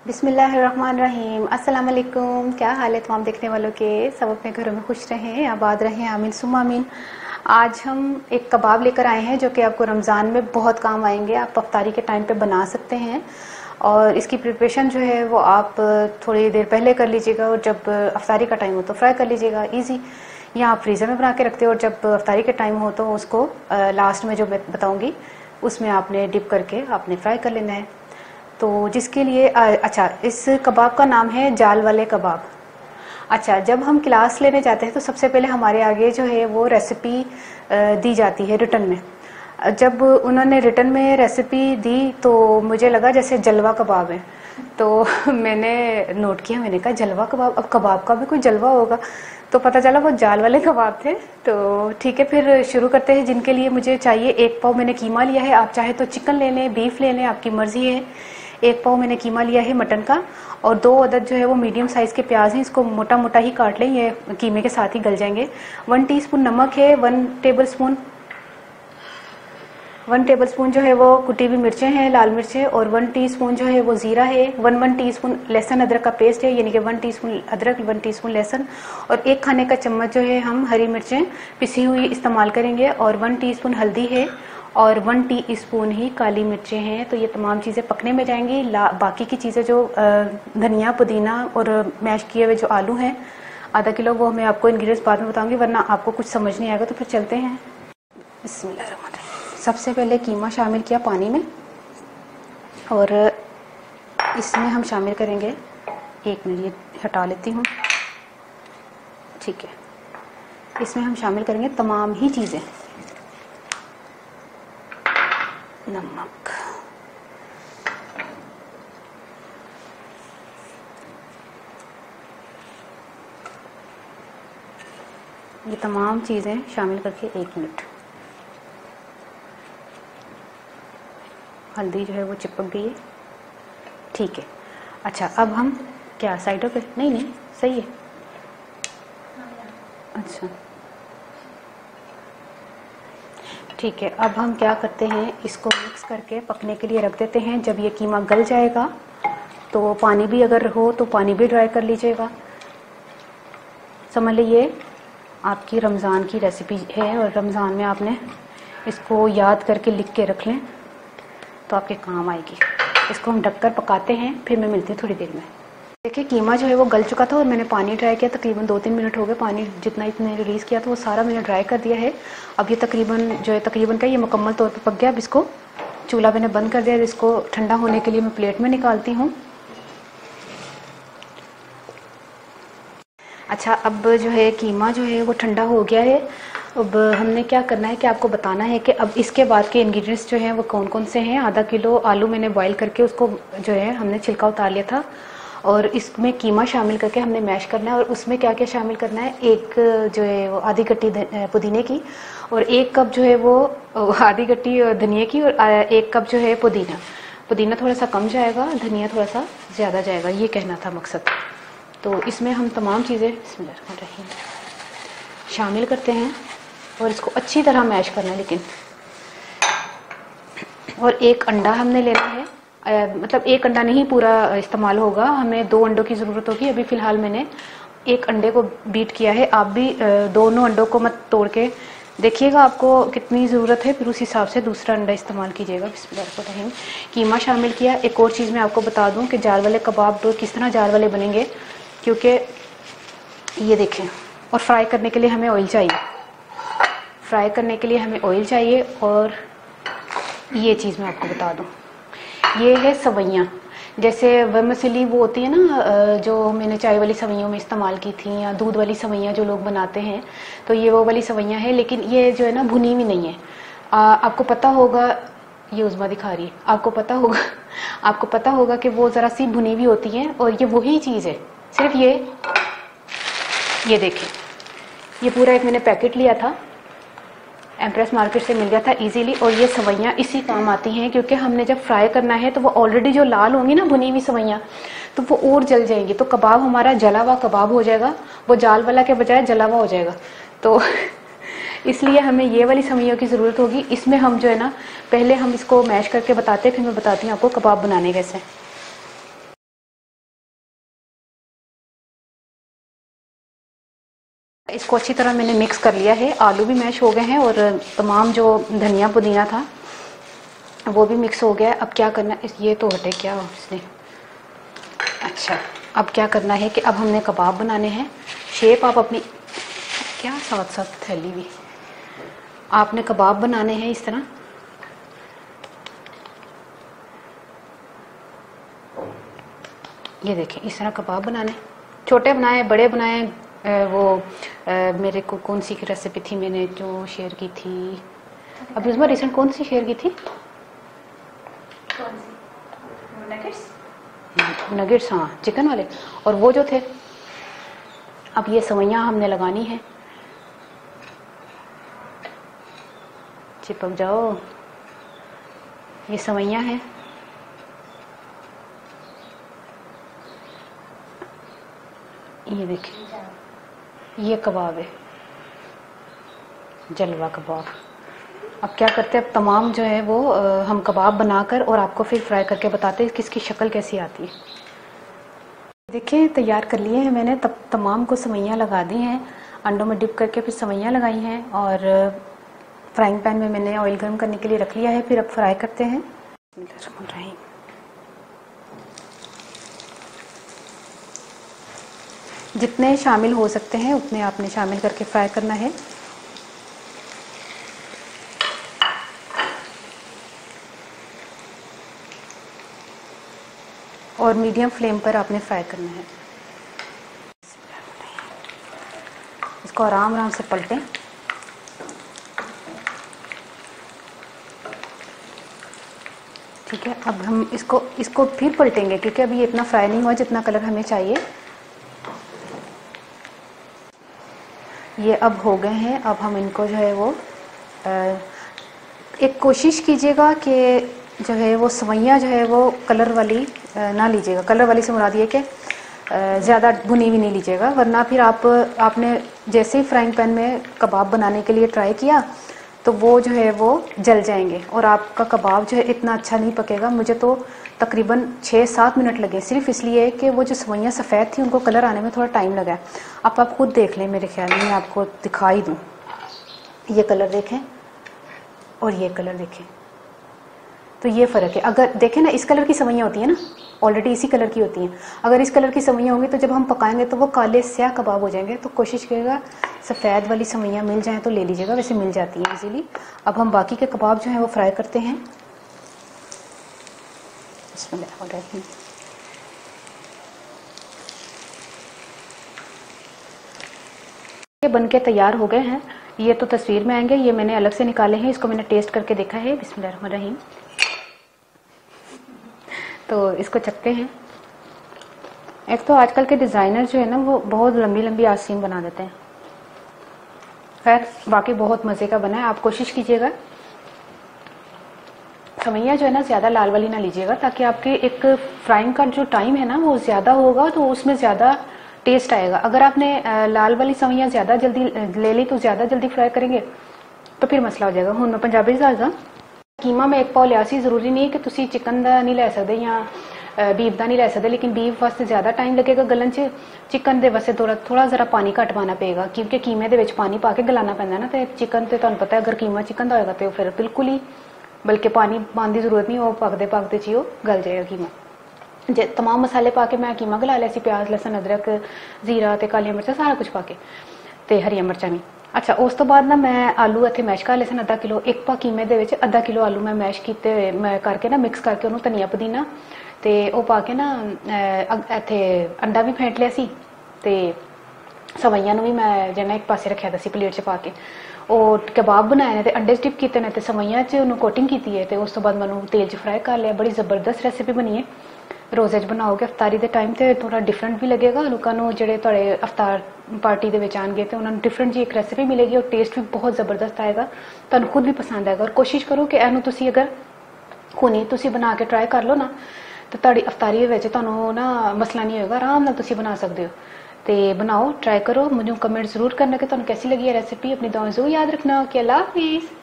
बिस्मिल्लाहिर्रहमानिर्रहीम। अस्सलाम वालेकुम। क्या हाल है तमाम देखने वालों के? सब अपने घरों में खुश रहें, आबाद रहें, आमीन सुम्मा आमीन। आज हम एक कबाब लेकर आए हैं जो कि आपको रमज़ान में बहुत काम आएंगे। आप अफ्तारी के टाइम पे बना सकते हैं और इसकी प्रिपरेशन जो है वो आप थोड़ी देर पहले कर लीजिएगा और जब अफ्तारी का टाइम हो तो फ्राई कर लीजिएगा। ईजी। या आप फ्रीज़र में बना के रखते हो और जब अफ्तारी के टाइम हो तो उसको लास्ट में जो मैं बताऊँगी उसमें आपने डिप करके आपने फ्राई कर लेना है। तो जिसके लिए अच्छा, इस कबाब का नाम है जाल वाले कबाब। अच्छा, जब हम क्लास लेने जाते हैं तो सबसे पहले हमारे आगे जो है वो रेसिपी दी जाती है रिटर्न में। जब उन्होंने रिटर्न में रेसिपी दी तो मुझे लगा जैसे जलवा कबाब है, तो मैंने नोट किया, मैंने कहा जलवा कबाब, अब कबाब का भी कोई जलवा होगा, तो पता चला वो जाल वाले कबाब थे। तो ठीक है, फिर शुरू करते हैं। जिनके लिए मुझे चाहिए, 1 पाव मैंने कीमा लिया है, आप चाहे तो चिकन ले लें, बीफ ले लें, आपकी मर्जी है। 1 पाव मैंने कीमा लिया है मटन का और 2 अदद जो है वो मीडियम साइज के प्याज हैं, इसको मोटा मोटा ही काट लें, ये कीमे के साथ ही गल जाएंगे। 1 टीस्पून नमक है, 1 टेबल स्पून जो है वो कुटी हुई मिर्चें हैं, लाल मिर्चें, और 1 टीस्पून जो है वो जीरा है, 1 टीस्पून लहसुन अदरक का पेस्ट है, यानी कि 1 टीस्पून अदरक, 1 टीस्पून लहसुन, और 1 खाने का चम्मच जो है हम हरी मिर्चें पिसी हुई इस्तेमाल करेंगे, और 1 टीस्पून हल्दी है और 1 टीस्पून ही काली मिर्चें हैं। तो ये तमाम चीज़ें पकने में जाएंगी। बाकी की चीज़ें जो धनिया, पुदीना और मैश किए हुए जो आलू हैं ½ किलो, वो मैं आपको इंग्रेडिएंट्स बाद में बताऊंगी, वरना आपको कुछ समझ नहीं आएगा। तो फिर चलते हैं। बिस्मिल्लाहिर्रहमानिर्रहीम। सबसे पहले कीमा शामिल किया पानी में और इसमें हम शामिल करेंगे, 1 मिनट ये हटा लेती हूँ, ठीक है। इसमें हम शामिल करेंगे तमाम ही चीज़ें। नमक, ये तमाम चीज़ें शामिल करके 1 मिनट। हल्दी जो है वो चिपक गई है, ठीक है। अच्छा, अब हम क्या साइडों पे, नहीं सही है। अच्छा, ठीक है। अब हम क्या करते हैं, इसको मिक्स करके पकने के लिए रख देते हैं। जब ये कीमा गल जाएगा तो पानी भी अगर हो तो पानी भी ड्राई कर लीजिएगा। समझ लीजिए आपकी रमज़ान की रेसिपी है और रमज़ान में आपने इसको याद करके लिख के रख लें तो आपके काम आएगी। इसको हम ढककर पकाते हैं, फिर मैं मिलती हूँ थोड़ी देर में। देखिए, कीमा जो है वो गल चुका था और मैंने पानी ड्राई किया, तकरीबन 2-3 मिनट हो गए। पानी जितना इतने रिलीज़ किया था वो सारा मैंने ड्राई कर दिया है। अब ये तकरीबन क्या, ये मुकम्मल तौर पे पक गया। अब इसको चूल्हा मैंने बंद कर दिया, इसको ठंडा होने के लिए मैं प्लेट में निकालती हूँ। अच्छा, अब जो है कीमा जो है वो ठंडा हो गया है। अब हमने क्या करना है कि आपको बताना है कि अब इसके बाद के इंग्रेडिएंट्स जो हैं वो कौन कौन से हैं। ½ किलो आलू मैंने बॉईल करके उसको जो है हमने छिलका उतार लिया था और इसमें कीमा शामिल करके हमने मैश करना है। और उसमें क्या क्या शामिल करना है, 1 जो है वो आधी गट्टी पुदीने की, और 1 कप जो है वो आधी गट्टी धनिया की, और 1 कप जो है पुदीना थोड़ा सा कम जाएगा, धनिया थोड़ा सा ज़्यादा जाएगा, ये कहना था मकसद। तो इसमें हम तमाम चीज़ें बिस्मिल्लाहिर्रहमानिर्रहीम शामिल करते हैं और इसको अच्छी तरह मैश करना है। लेकिन और 1 अंडा हमने लेना है, मतलब 1 अंडा नहीं पूरा इस्तेमाल होगा, हमें 2 अंडों की ज़रूरत होगी। अभी फ़िलहाल मैंने 1 अंडे को बीट किया है। आप भी दोनों अंडों को मत तोड़ के देखिएगा आपको कितनी ज़रूरत है, फिर उस हिसाब से दूसरा अंडा इस्तेमाल कीजिएगा। बिस्मिल्लाहिर्रहमानिर्रहीम। कीमा शामिल किया। एक और चीज़ मैं आपको बता दूं कि जाल वाले कबाब तो किस तरह जाल वाले बनेंगे, क्योंकि ये देखें, और फ्राई करने के लिए हमें ऑयल चाहिए। और ये चीज़ मैं आपको बता दूं, ये है सवैयाँ। जैसे वर्मिसेली वो होती है ना, जो मैंने चाय वाली सवैयों में इस्तेमाल की थी, या दूध वाली सवैयाँ जो लोग बनाते हैं, तो ये वो वाली सवैयाँ हैं। लेकिन ये जो है ना भुनी हुई नहीं है। आपको पता होगा, ये उज़्मा दिखा रही है, आपको पता होगा कि वो ज़रा सी भुनी हुई होती हैं, और ये वही चीज़ है। सिर्फ ये देखें, ये पूरा एक मैंने पैकेट लिया था, एम्प्रेस मार्केट से मिल गया था इजीली, और ये सवैयाँ इसी काम आती हैं, क्योंकि हमने जब फ्राई करना है तो वो ऑलरेडी जो लाल होंगी ना भुनी हुई सवैयाँ, तो वो और जल जाएंगी, तो कबाब हमारा जला हुआ कबाब हो जाएगा, वो जाल वाला के बजाय जला हुआ हो जाएगा। तो इसलिए हमें ये वाली सवैयों की ज़रूरत होगी। इसमें हम जो है ना, पहले हम इसको मैश करके बताते हैं, फिर मैं बताती हूँ आपको कबाब बनाने कैसे। इसको अच्छी तरह मैंने मिक्स कर लिया है, आलू भी मैश हो गए हैं और तमाम जो धनिया पुदीना था वो भी मिक्स हो गया है। अब क्या करना है, ये तो हटे क्या इसने। अच्छा, अब क्या करना है कि अब हमने कबाब बनाने हैं। शेप आप अपनी, क्या साथ साथ थैली भी, आपने कबाब बनाने हैं इस तरह। ये देखें, इस तरह कबाब बनाने, छोटे बनाए बड़े बनाए। मेरे को कौन सी की रेसिपी थी मैंने जो शेयर की थी अभी, उसमें रिसेंट कौन सी शेयर की थी? नगेट्स, हाँ, चिकन वाले। और वो जो थे, अब ये सवैयां हमने लगानी है। चिपक जाओ, ये सवैयां हैं। ये देखिए, ये कबाब है, जलवा कबाब। अब क्या करते हैं, अब तमाम जो है वो हम कबाब बनाकर और आपको फिर फ्राई करके बताते हैं किसकी शक्ल कैसी आती है। देखिए, तैयार कर लिए हैं मैंने, तब तमाम को सवैयां लगा दी हैं, अंडों में डिप करके फिर सवैयां लगाई हैं और फ्राइंग पैन में मैंने ऑयल गर्म करने के लिए रख लिया है। फिर अब फ्राई करते हैं। जितने शामिल हो सकते हैं उतने आपने शामिल करके फ्राई करना है। और मीडियम फ्लेम पर आपने फ्राई करना है। इसको आराम आराम से पलटें। ठीक है, अब हम इसको फिर पलटेंगे क्योंकि अभी ये इतना फ्राई नहीं हुआ जितना कलर हमें चाहिए। ये अब हो गए हैं। अब हम इनको जो है वो एक कोशिश कीजिएगा कि जो है वो सवैयां जो है वो कलर वाली ना लीजिएगा। कलर वाली से मुराद ये कि ज़्यादा भुनी हुई नहीं लीजिएगा, वरना फिर आपने जैसे ही फ्राइंग पैन में कबाब बनाने के लिए ट्राई किया तो वो जो है वो जल जाएंगे और आपका कबाब जो है इतना अच्छा नहीं पकेगा। मुझे तो तकरीबन 6-7 मिनट लगे, सिर्फ इसलिए कि वो जो सवैयां सफ़ेद थी उनको कलर आने में थोड़ा टाइम लगा। अब आप खुद देख लें, मेरे ख्याल में आपको दिखाई दूँ। ये कलर देखें और ये कलर देखें, तो ये फ़र्क है। अगर देखें ना, इस कलर की सवैयां होती हैं ना, ऑलरेडी इसी कलर की होती हैं। अगर इस कलर की सवैयां होंगी तो जब हम पकाएंगे तो वो काले स्याह कबाब हो जाएंगे। तो कोशिश करिएगा सफ़ेद वाली सवैयां मिल जाएं तो ले लीजिएगा, वैसे मिल जाती हैं इजीली। अब हम बाकी के कबाब जो हैं वो फ्राई करते हैं। ये बनके तैयार हो गए हैं। ये तो तस्वीर में आएंगे, ये मैंने अलग से निकाले हैं। इसको मैंने टेस्ट करके देखा है। बिस्मिल्लाहिर्रहमानिर्रहीम। तो इसको चखते हैं। एक तो आजकल के डिज़ाइनर जो है ना वो बहुत लंबी लंबी आस्तीन बना देते हैं। खैर, बाकी बहुत मज़े का बना है। आप कोशिश कीजिएगा सवैयां जो है ना ज़्यादा लाल वाली ना लीजिएगा, ताकि आपके एक फ्राइंग का जो टाइम है ना वो ज़्यादा होगा तो उसमें ज़्यादा टेस्ट आएगा। अगर आपने लाल वाली सवैयां ज़्यादा जल्दी ले ली तो ज़्यादा जल्दी फ्राई करेंगे तो फिर मसला हो जाएगा। हूँ मैं पंजाबी दाजा कीमा में एक पाव लिया सी। जरूरी नहीं है कि तुसी चिकन का नहीं लै सकते या बीफ का नहीं लै सकते, लेकिन बीफ वास्ते ज़्यादा टाइम लगेगा गलन च। चिकन के वास्ते थोड़ा ज़रा पानी घट पाना पेगा, क्योंकि कीमे के पानी पा के गलाना पैंदा ना। तो चिकन तो तुहानू पता है, अगर कीमा चिकन का होएगा तो फिर बिल्कुल ही, बल्कि पानी पाने की जरूरत नहीं, वो पकते पकते ची वो गल जाएगा कीमा। जे तमाम मसाले पा के मैं कीमा गला लिया सी, प्याज लसन अदरक जीरा ते कालियां मिर्चां सारा कुछ पा के ते हरियां मिर्चां भी। अच्छा, उस तो बाद ना मैं आलू इत्थे मैश कर लए सन आधा किलो। एक पा कीमे दे विच आधा किलो आलू मैं मैश कीते मैं करके ना मिक्स करके उन्होंने धनिया पुदीना ते वो पा के ना इत्थे अंडा भी फेंट लिया सी ते सवैयां नूं भी मैं जिन्ना एक पासे रखिया सी प्लेट च पा के। और कबाब बनाए ने ते अंडे च डिप कीते ने ते सवैयां च उन्होंने कोटिंग की है। तो उस तो बाद मैं तेल च फ्राई कर लिया। बड़ी जबरदस्त रेसिपी बनी है। रोज़े च बनाओगे अफ्तारी के टाइम तो थोड़ा डिफरेंट भी लगेगा लोगों को, जो थोड़े अफ्तार पार्टी के आएंगे तो उन्होंने डिफरेंट जी एक रेसिपी मिलेगी और टेस्ट भी बहुत जबरदस्त आएगा, तुहानू खुद भी पसंद आएगा। और कोशिश करो कि इनू तुसी अगर हुणी तुसी बना के ट्राई कर लो ना तो तुहाडी अफ्तारी में तुहानू ना मसला नहीं होगा, आराम नाल तुसी बना सकते हो। तो बनाओ, ट्राई करो, मुझे कमेंट जरूर करना कि तुहानू कैसी लगी है रेसिपी। अपनी दुआएं जरूर याद रखना। ओके, अल्लाह हाफिज़।